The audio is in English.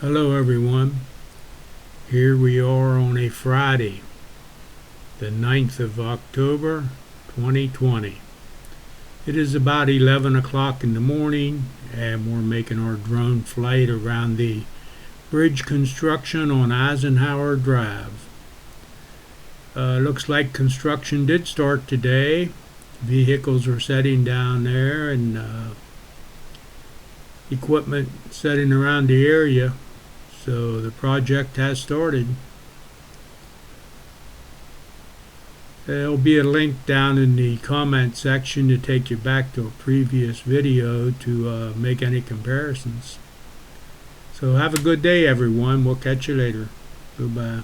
Hello everyone. Here we are on a Friday, the 9th of October 2020. It is about 11 o'clock in the morning and we're making our drone flight around the bridge construction on Eisenhower Drive. Looks like construction did start today. Vehicles are setting down there and equipment setting around the area. So the project has started. There'll be a link down in the comment section to take you back to a previous video to make any comparisons. So have a good day everyone. We'll catch you later. Goodbye.